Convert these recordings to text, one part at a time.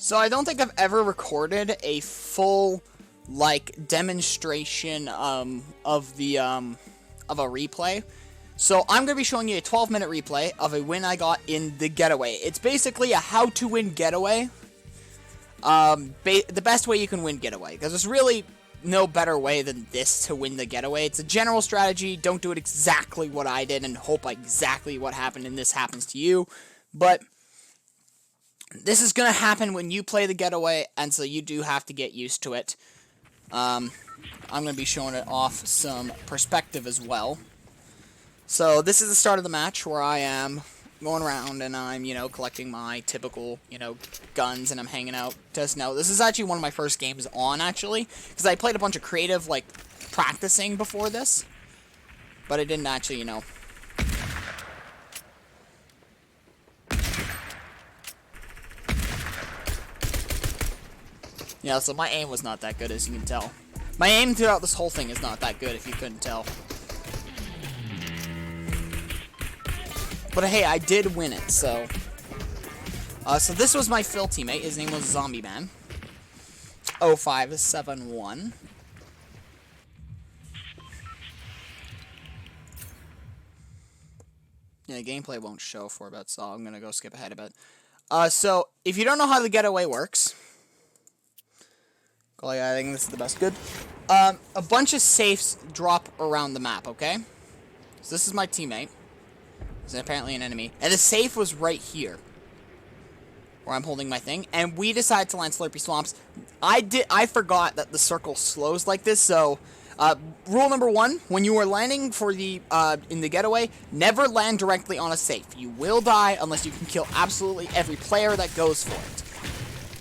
So I don't think I've ever recorded a full, like, demonstration of a replay. So I'm going to be showing you a 12-minute replay of a win I got in the Getaway. It's basically a how-to-win Getaway. The best way you can win Getaway, because there's really no better way than this to win the Getaway. It's a general strategy. Don't do it exactly what I did and hope exactly what happened and this happens to you. But this is going to happen when you play the Getaway, and so you do have to get used to it. I'm going to be showing it off some perspective as well. So this is the start of the match where I am going around and I'm, collecting my typical, guns and I'm hanging out, testing out. This is actually one of my first games on, actually, because I played a bunch of creative, like, practicing before this, but I didn't actually, Yeah, so my aim was not that good, as you can tell. My aim throughout this whole thing is not that good, if you couldn't tell. But hey, I did win it, so... so this was my Phil teammate. His name was Zombie Man. 0571. Yeah, gameplay won't show for a bit, so I'm gonna go skip ahead a bit. So, if you don't know how the Getaway works... I think this is the best. Good. A bunch of safes drop around the map, okay? So this is my teammate. He's apparently an enemy. And the safe was right here, where I'm holding my thing. And we decided to land Slurpy Swamps. I forgot that the circle slows like this, so... rule number 1, when you are landing for the, in the Getaway, never land directly on a safe. You will die unless you can kill absolutely every player that goes for it.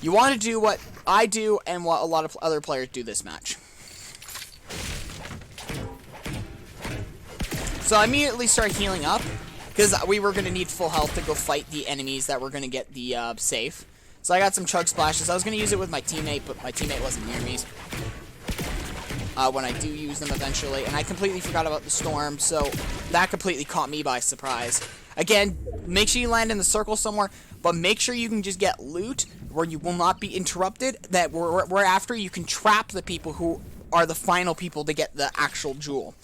You want to do what I do and what a lot of other players do this match. So I immediately started healing up, because we were going to need full health to go fight the enemies that were going to get the safe. So I got some chug splashes. I was going to use it with my teammate, but my teammate wasn't near me when I do use them eventually. And I completely forgot about the storm, so that completely caught me by surprise. Again, make sure you land in the circle somewhere, but make sure you can just get loot where you will not be interrupted, that where after you can trap the people who are the final people to get the actual jewel,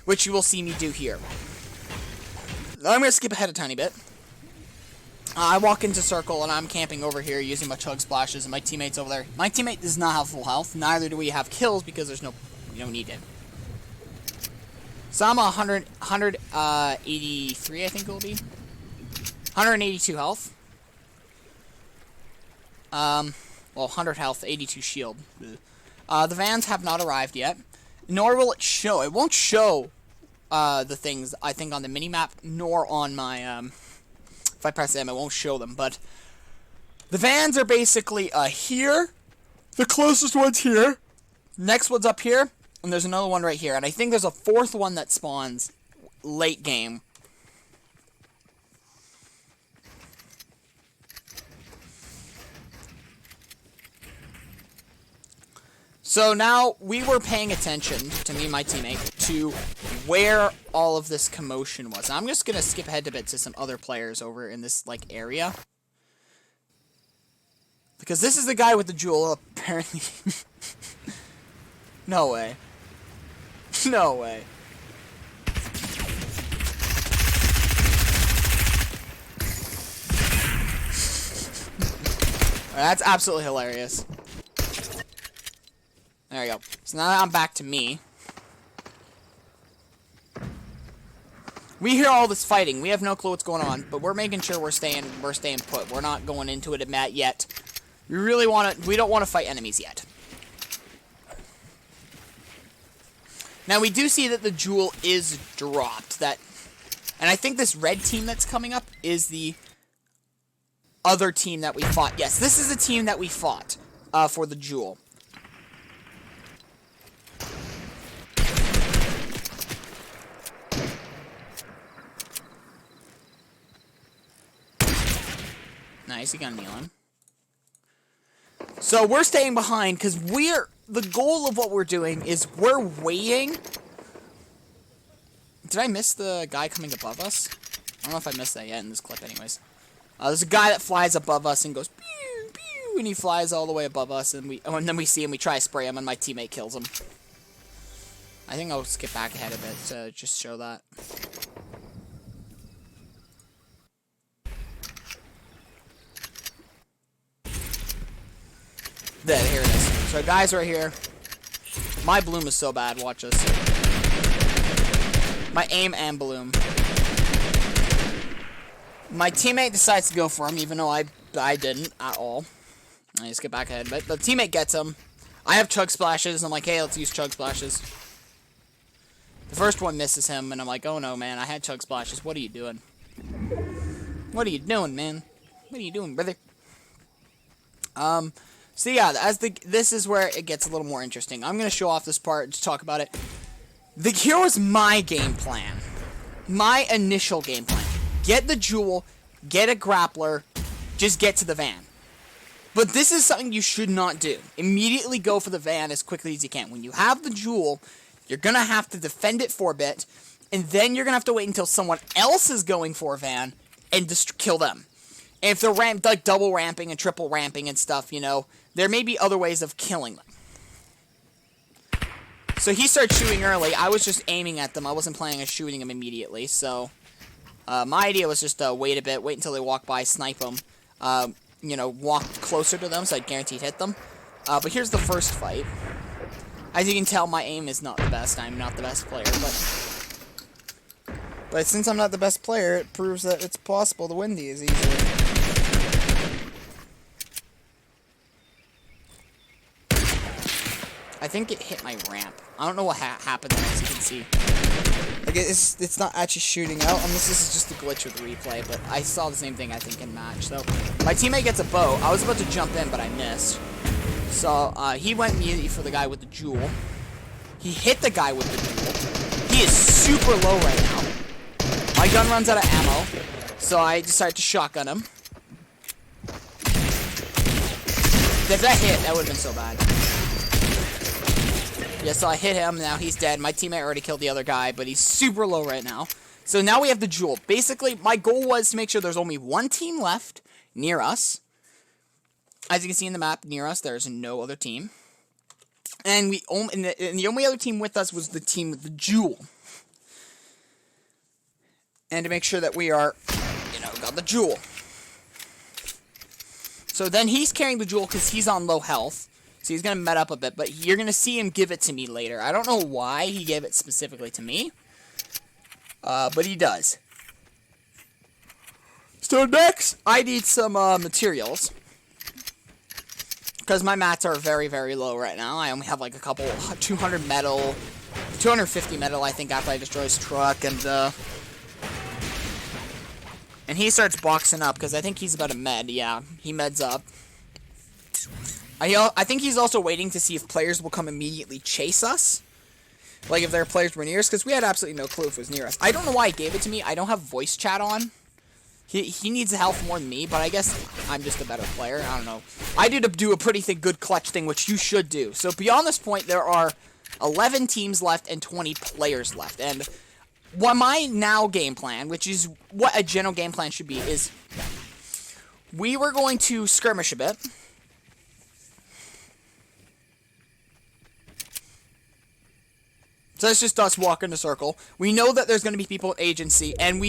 which you will see me do here. I'm going to skip ahead a tiny bit. I walk into circle and I'm camping over here using my chug splashes and my teammate's over there. My teammate does not have full health, neither do we have kills because there's no need it. So I'm 183, I think it will be. 182 health. Well, 100 health, 82 shield. The vans have not arrived yet, nor will it show. It won't show the things, I think, on the minimap, nor on my, if I press M, it won't show them, but the vans are basically, here, the closest one's here, next one's up here, and there's another one right here, and I think there's a fourth one that spawns late game. So now, we were paying attention, to me and my teammate, to where all of this commotion was. Now, I'm just going to skip ahead a bit to some other players over in this, like, area. Because this is the guy with the jewel, apparently. No way. No way. That's absolutely hilarious. There we go. So now I'm back to me. We hear all this fighting. We have no clue what's going on, but we're making sure we're staying put. We're not going into it yet. We don't want to fight enemies yet. Now we do see that the jewel is dropped. And I think this red team that's coming up is the other team that we fought. Yes, this is the team that we fought for the jewel. Nice, he got Nealon. So we're staying behind because the goal of what we're doing is we're waiting. Did I miss the guy coming above us? I don't know if I missed that yet in this clip anyways. There's a guy that flies above us and goes pew, pew, when he flies all the way above us, and then we see him, we try to spray him, and my teammate kills him. I think I'll skip back ahead a bit to just show that. Here it is. So guys right here. My bloom is so bad, watch this. My aim and bloom. My teammate decides to go for him, even though I didn't at all. I just get back ahead, but the teammate gets him. I have chug splashes. I'm like, hey, let's use chug splashes. The first one misses him, and I'm like, oh no, man, I had chug splashes. What are you doing? What are you doing, man? What are you doing, brother? So yeah, this is where it gets a little more interesting. I'm gonna show off this part to talk about it. Here was my game plan. My initial game plan. Get the jewel, get a grappler, just get to the van. But this is something you should not do. Immediately go for the van as quickly as you can. When you have the jewel, you're gonna have to defend it for a bit, and then you're gonna have to wait until someone else is going for a van and just kill them. And if they're like double ramping and triple ramping and stuff, you know, there may be other ways of killing them. So he started shooting early. I was just aiming at them. I wasn't planning on shooting them immediately. So my idea was just wait a bit, wait until they walk by, snipe them. You know, walk closer to them so I'd guaranteed hit them. But here's the first fight. As you can tell, my aim is not the best. I'm not the best player, but since I'm not the best player, it proves that it's possible to win these easily. I think it hit my ramp. I don't know what happened there, as you can see. Like, it's not actually shooting out, unless this is just a glitch with the replay, but I saw the same thing, I think, in match. So, my teammate gets a bow. I was about to jump in, but I missed. So, he went immediately for the guy with the jewel. He hit the guy with the jewel. He is super low right now. My gun runs out of ammo, so I decided to shotgun him. If that hit, that would have been so bad. Yeah, so I hit him, now he's dead. My teammate already killed the other guy, but he's super low right now. So now we have the jewel. Basically, my goal was to make sure there's only one team left near us. As you can see in the map, near us, there's no other team. And the only other team with us was the team with the jewel. And to make sure that we are, you know, got the jewel. So then he's carrying the jewel because he's on low health. So he's going to met up a bit, but you're going to see him give it to me later. I don't know why he gave it specifically to me. But he does. So next, I need some materials. Because my mats are very, very low right now. I only have like a couple, 200 metal, 250 metal, I think, after I destroy his truck. And he starts boxing up, because I think he's about to med. Yeah, he meds up. I think he's also waiting to see if players will come immediately chase us. Like, if there are players were near us, because we had absolutely no clue if it was near us. I don't know why he gave it to me. I don't have voice chat on. He needs health more than me, but I guess I'm just a better player. I don't know. I did do a pretty good clutch thing, which you should do. So beyond this point, there are 11 teams left and 20 players left. And what my now game plan, which is what a general game plan should be, is we were going to skirmish a bit. So it's just us walking the circle. We know that there's going to be people at agency, and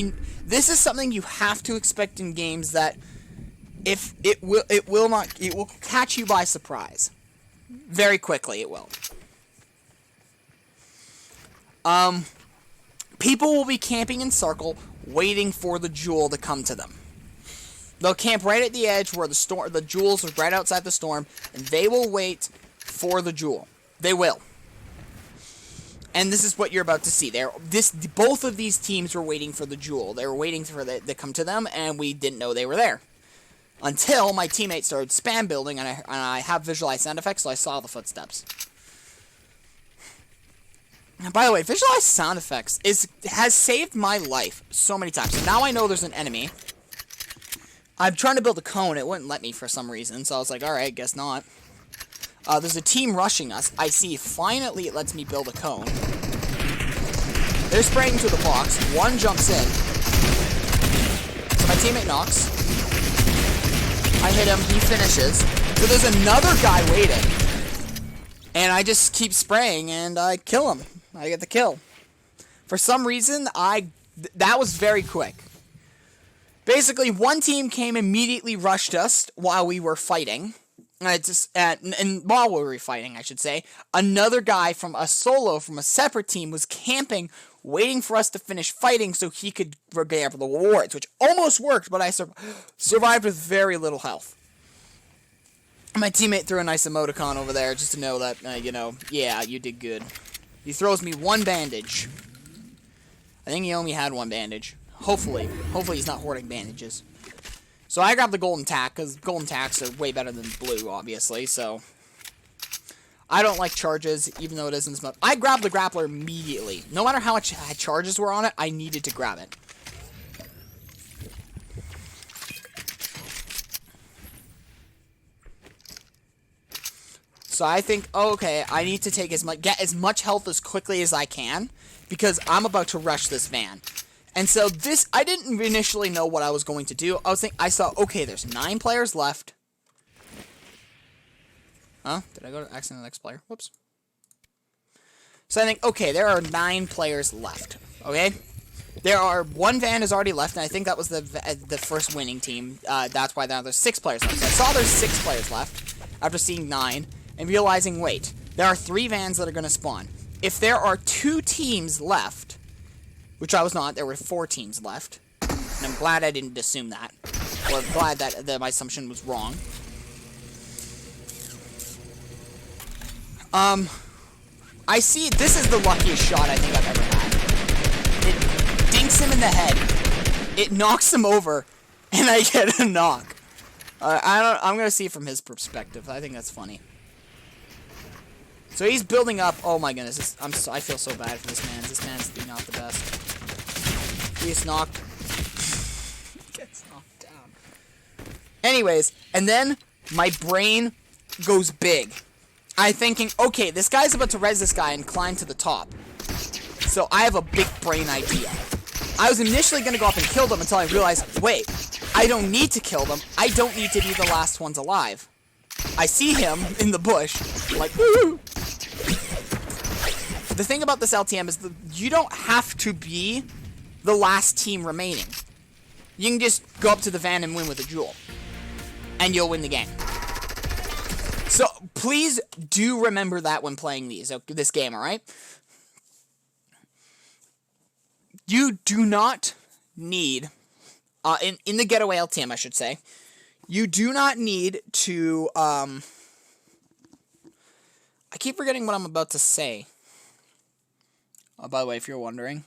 this is something you have to expect in games that if it will catch you by surprise. Very quickly it will. People will be camping in circle waiting for the jewel to come to them. They'll camp right at the edge where the jewels are right outside the storm, and they will wait for the jewel. They will. And this is what you're about to see. Both of these teams were waiting for the jewel. They were waiting for it to come to them, and we didn't know they were there. Until my teammate started spam building, and I have visualized sound effects, so I saw the footsteps. And by the way, visualized sound effects has saved my life so many times. So now I know there's an enemy. I'm trying to build a cone. It wouldn't let me for some reason, so I was like, alright, guess not. There's a team rushing us. I see. Finally, it lets me build a cone. They're spraying to the box. One jumps in. So my teammate knocks. I hit him. He finishes. So there's another guy waiting. And I just keep spraying, and I kill him. I get the kill. For some reason, that was very quick. Basically, one team came immediately rushed us while we were fighting. And while we were fighting, I should say, another guy from a separate team was camping, waiting for us to finish fighting so he could grab the rewards, which almost worked, but I survived with very little health. My teammate threw a nice emoticon over there just to know that, yeah, you did good. He throws me one bandage. I think he only had one bandage. Hopefully he's not hoarding bandages. So I grabbed the golden tack, because golden tacks are way better than blue, obviously, so... I don't like charges, even though it isn't as much. I grabbed the grappler immediately. No matter how much charges were on it, I needed to grab it. So I think, okay, I need to get as much health as quickly as I can, because I'm about to rush this van. And so I didn't initially know what I was going to do. I saw, okay, there's 9 players left. Huh? Did I go to accident next player? Whoops. So I think, okay, there are 9 players left. Okay? One van is already left, and I think that was the first winning team. That's why now there's 6 players left. So I saw there's 6 players left after seeing 9 and realizing, wait, there are 3 vans that are going to spawn. If there are 2 teams left, which I was not, there were 4 teams left, and I'm glad I didn't assume that, or glad that my assumption was wrong. I see, this is the luckiest shot I think I've ever had. It dinks him in the head, it knocks him over, and I get a knock. I'm gonna see it from his perspective. I think that's funny. So he's building up. Oh my goodness, I feel so bad for this man. This man's not the best. He's knocked. Gets knocked down. Anyways, and then my brain goes big. I'm thinking, okay, this guy's about to res this guy and climb to the top. So I have a big brain idea. I was initially going to go up and kill them until I realized, wait, I don't need to kill them. I don't need to be the last ones alive. I see him in the bush. I'm like, woo! The thing about this LTM is that you don't have to be the last team remaining. You can just go up to the van and win with a jewel. And you'll win the game. So, please do remember that when playing this game, alright? You do not need, in the Getaway LTM, I should say, you do not need to, I keep forgetting what I'm about to say. Oh, by the way, if you're wondering.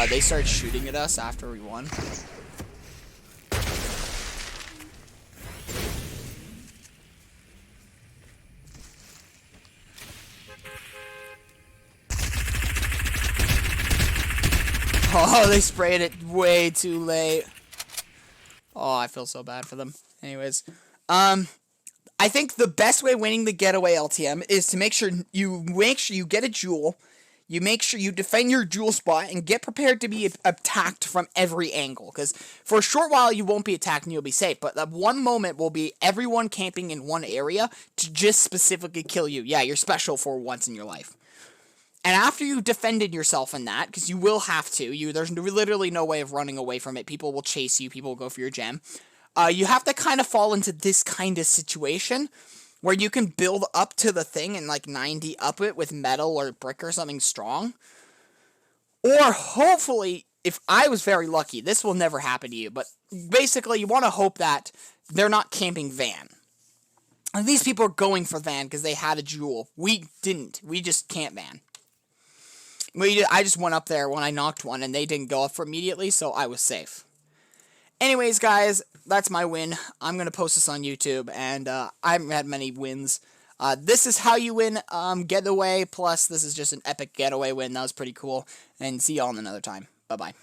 They started shooting at us after we won. Oh, they sprayed it way too late. Oh, I feel so bad for them. Anyways, I think the best way winning the Getaway LTM is to make sure you get a jewel. You make sure you defend your jewel spot and get prepared to be attacked from every angle. Because for a short while, you won't be attacked and you'll be safe. But that one moment will be everyone camping in one area to just specifically kill you. Yeah, you're special for once in your life. And after you've defended yourself in that, because you will have to, there's literally no way of running away from it. People will chase you. People will go for your gem. You have to kind of fall into this kind of situation where you can build up to the thing and like 90 up it with metal or brick or something strong. Or hopefully, if I was very lucky, this will never happen to you, but basically you want to hope that they're not camping van. And these people are going for van because they had a jewel. We didn't. We just camped van. I just went up there when I knocked one and they didn't go up for immediately, so I was safe. Anyways, guys, that's my win. I'm going to post this on YouTube, and I haven't had many wins. This is how you win Getaway, plus this is just an epic Getaway win. That was pretty cool, and see y'all in another time. Bye-bye.